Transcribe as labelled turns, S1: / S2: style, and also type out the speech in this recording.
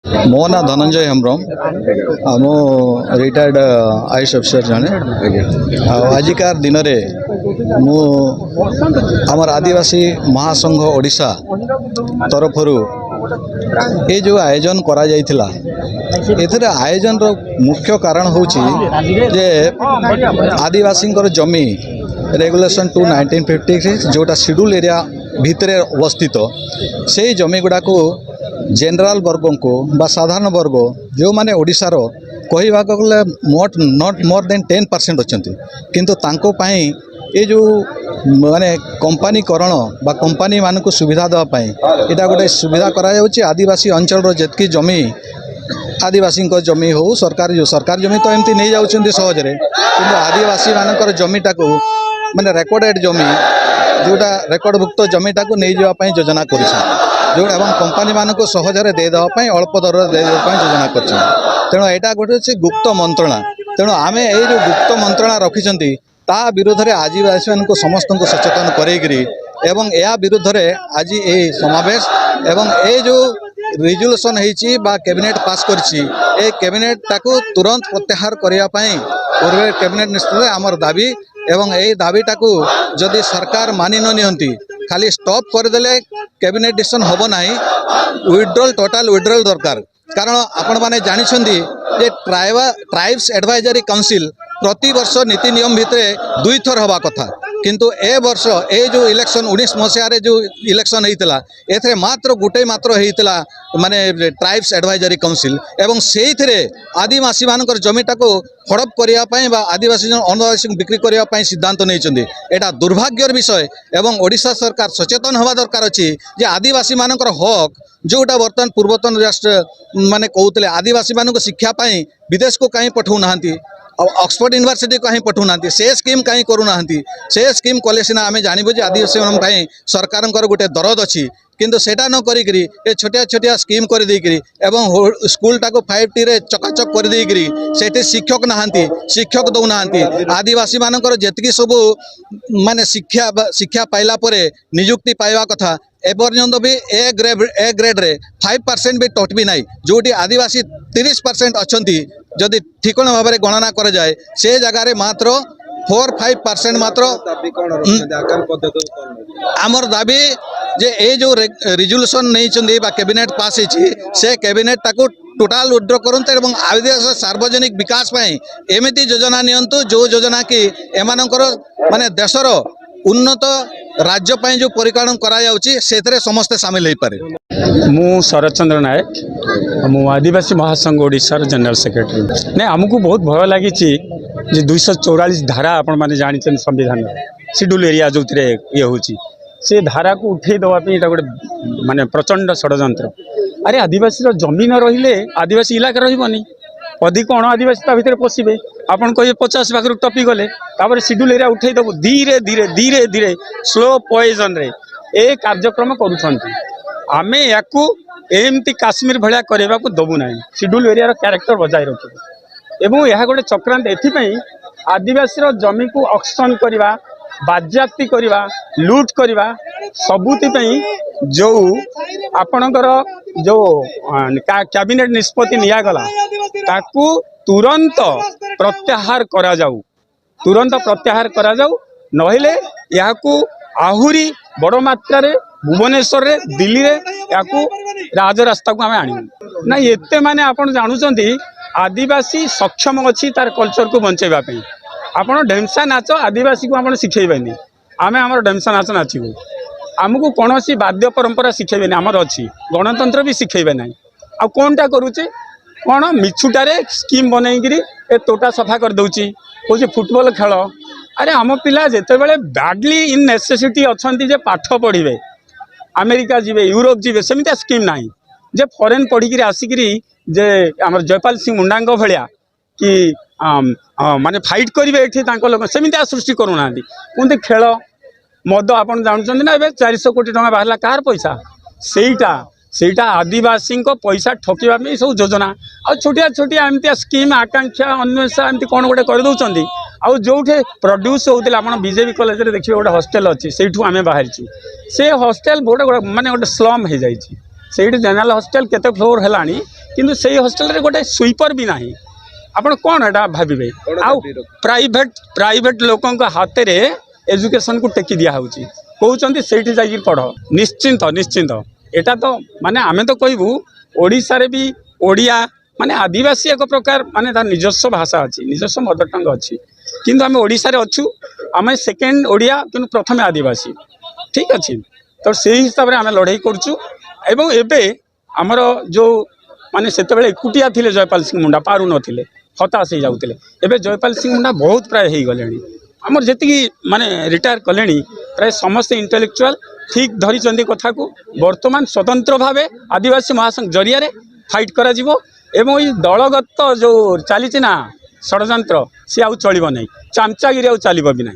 S1: मो ना धनंजय हेम्ब्रम मो रिटायर्ड आईएएस अफिसर जने आजिकार दिन में मु आमर आदिवासी महासंघ ओडिशा तरफ ये जो आयोजन करा जाइथिला एथरे आयोजन रो मुख्य कारण होची जे आदिवासी जमी रेगुलेशन 2 1956 जोटा शेड्यूल एरिया भितर अवस्थित से जमी गुड़ा को जेनराल वर्ग को बा साधारण वर्ग जो माने ओडिशार कहवा गले नॉट मोर देन 10% अच्छा किंतु तांको पाई ये जो माने कंपनीकरण बा कंपनी मान को सुविधा देवाई यहाँ गोटे सुविधा करा आदिवासी अंचल जितकी जमी आदिवासी जमी हो सरकार जमी तो एमती नहीं जाउछन्ती सहजरे किंतु आदिवासी मानकर जमीटा को माने रेकर्डेड जमी जोटा रेकर्डभुक्त जमीटा को नहीं जावाई योजना कर जो एवं कंपनी मान को सहजरे देदेवाई अल्प दर देदेवाई योजना कर तेणु यहाँ गोटे गुप्त मंत्रणा तेणु आम ये जो गुप्त मंत्रणा रखिंट ता विरोध में आदिवासी मान समस्त को सचेतन करेगी एवं या विरुद्ध में आज ये समावेश एवं ये जो रिजोल्यूशन होती कैबिनेट पास कर कैबिनेट ताकू तुरंत प्रत्याहार करने पूर्व कैबिनेट निष्पत्ति आमर दाबी एवं यही दाबीटा को जदि सरकार मानि न नियंती खाली स्टॉप करदेले कैबिनेट डिसीजन हम ना विड्रॉल टोटाल विड्रॉल दरकार कारण आपण माने जानिछंदी जे ट्राइब्स एडवाइजरी काउंसिल प्रति वर्ष नीति नियम भितर 2 थर हवा कथा किंतु ए वर्ष ए जो इलेक्शन 19 मसीह जो इलेक्शन होता एथे मात्र गोटे मात्र होता माने ट्राइब्स एडवाइजरी काउंसिल एवं से आदिवासी मानकर जमीटा को हड़प करने आदिवासी अनादिवासी बिक्री करने सिद्धांत नहीं एटा दुर्भाग्यर विषय एवं ओडिशा सरकार सचेतन हवा दरकार अच्छी जे आदिवासी मानकर हक जोटा बर्तमान पूर्वतन राष्ट्र माने कहते आदिवासी मानक शिक्षापी विदेश को कहीं पठाऊना ऑक्सफोर्ड यूनिवर्सिटी कहीं पठाऊना से स्कीम कहीं करूना से स्कीम कले सीना आम जानबू आदिवासी मान सरकार गोटे दरद अच्छी किंतु सेटा न करी ये छोटिया छोटिया स्कीम कर देकरी एवं स्कूल टाको 5T रे चकाचक कर देकरी सेठी शिक्षक नहांती शिक्षक दौना आदिवासी मानकर जेतकी सब माने शिक्षा पाइला परे नियुक्ति पाइबा कथा एपर्यंत भी ए ग्रेड रे 5% भी टट भी नाई जोटी आदिवासी 30% अच्छी जदि ठिकण भाव में गणना कर जाए से जगार मात्र 4-5% मात्र आमर दाबी जे ए जो रिजोल्यूशन नहीं कैबिनेट पास से कैबिनेट ताको टोटाल विड्रॉ करते एवं आदिवासी सार्वजनिक विकास एमती योजना नियंतु जो योजना कि एमानकर माने देशर उन्नत राज्य पाई जो परिचालन करा समस्ते सामिल हो पारे।
S2: मु शरद चंद्र नायक मु आदिवासी महासंघ ओडिशा जनरल सेक्रेटरी नहीं आमको बहुत भय लगी 244 धारा आपण मैंने जानते संविधान शेड्यूल एरिया जो ये हूँ से धारा को उठे देवाई गोटे माने प्रचंड षड्यंत्र अरे आदिवासी जमी न रहिले आदिवासी इलाका रही अधिक अण आदिवासी भितर पशिबे आपन कहे 50 भाग टपी गले शेड्यूल एरिया उठे देव धीरे धीरे धीरे धीरे स्लो पॉइजन रे ए कार्यक्रम करुछंती आमे याकू एमती काश्मीर भलिया करबा को दबु नाही शेड्यूल एरिया कैरेक्टर बजाय रखिबे एवं यह गोटे चक्रांत एथिपई आदिवासी जमी को ऑक्शन करवा बाज्याप्ति करवा लूट करवा सबुति जो आपणकर जो कैबिनेट निष्पत्ति नियागला ताकू तुरंत प्रत्याहार करा जाऊ नहिले याकू आहुरी बड़ मात्रा रे भुवनेश्वर रे दिल्ली रे याकू राजरास्ता को आमे आनी ना एते माने आपण जानुचंती आदिवासी सक्षम अच्छी तार कल्चर को बंचेबा पे आपण ढेमसा नाच आदिवासी को आपण शिखेबेनी आमे हमर ढेमसा नाच नाचिबू आमको कौन सी बाद्य परंपरा शिखेबेनी आमर अच्छी गणतंत्र भी शिखेबे ना आ कौनटा करुचे कौन मिछुटारे स्कीम बनईकरी ए तोटा सफा कर दउची कहूँ फुटबॉल खेल अरे आम पिला जिते बड़े बैडली इन नेसेसिटी अच्छा जे पाठ पढ़े अमेरिका जीवे यूरोप जीवे सेमितिया स्कीम ना जे फॉरेन पढ़ी आसिकी जे आम जयपाल सिंह मुंडा भाया कि माने फाइट करेंगे ये लोग सेमितिया सृष्टि करूना कहते खेल मद आप जानते ना 400 कोटी टका बाहर कार पैसा सेटा आदिवासी पैसा ठकिवा सब योजना आ छोटिया छोटिया एमती स्कीम आकांक्षा अन्वेषा एमती कौन गोटे कर दौरान आउ जो प्रड्यूस होता आप बीजेपी कॉलेज में देखिए गोटे हॉस्टेल अच्छी से आम बाहरी से हॉस्टेल गोटे माने गोटे स्लम हो जाए ସେଇଠି ଜେନେରାଲ ହଷ୍ଟେଲ କେତେ ଫ୍ଲୋର ହେଲାଣି କିନ୍ତୁ ସେଇ ହଷ୍ଟେଲରେ ଗୋଟେ ସୁଇପର ବି ନାହିଁ। ଆପଣ କ'ଣ ଏଇଟା ଭାବିବେ? ଆଉ ପ୍ରାଇଭେଟ ଲୋକଙ୍କ ହାତରେ ଏଜୁକେସନକୁ ଟେକି ଦିଆହେଉଛି, କହୁଛନ୍ତି ସେଇଠି ଯାଇକି ପଢ଼। ନିଶ୍ଚିନ୍ତ ଏଇଟା ତ ମାନେ ଆମେ ତ କହିବୁ ଓଡ଼ିଶାରେ ବି ଓଡ଼ିଆ ମାନେ ଆଦିବାସୀ ଏକ ପ୍ରକାର ମାନେ ତାର ନିଜସ୍ୱ ଭାଷା ଅଛି, ନିଜସ୍ୱ ମଦର ଟଙ୍ଗ ଅଛି, କିନ୍ତୁ ଆମେ ଓଡ଼ିଶାରେ ଅଛୁ, ଆମେ ସେକେଣ୍ଡ ଓଡ଼ିଆ କିନ୍ତୁ ପ୍ରଥମେ ଆଦିବାସୀ। ଠିକ୍ ଅଛି, ତ ସେଇ ହିସାବରେ ଆମେ ଲଢ଼େଇ କରୁଛୁ। ଏବଂ ଏବେ ଆମର ଯେଉଁ ମାନେ ସେତେବେଳେ ଏକୁଟିଆ ଥିଲେ ଜୟପାଲ ସିଂ ମୁଣ୍ଡା, ପାରୁନଥିଲେ, ହତାଶ ହେଇଯାଉଥିଲେ, ଏବେ ଜୟପାଲ ସିଂ ମୁଣ୍ଡା ବହୁତ ପ୍ରାୟ ହେଇଗଲେଣି। ଆମର ଯେତିକି ମାନେ ରିଟାୟାର କଲେଣି ପ୍ରାୟ ସମସ୍ତେ ଇଣ୍ଟେଲେକ୍ଚୁଆଲ ଠିକ୍ ଧରିଛନ୍ତି କଥାକୁ। ବର୍ତ୍ତମାନ ସ୍ୱତନ୍ତ୍ର ଭାବେ ଆଦିବାସୀ ମହାସଂଘ ଜରିଆରେ ফাইট করা যাব এবং এই দলগত যে চালিছি না ষড়যন্ত্র সে আউ চলিব নাই, চামচাগিরি আউ চালিব বি নাই।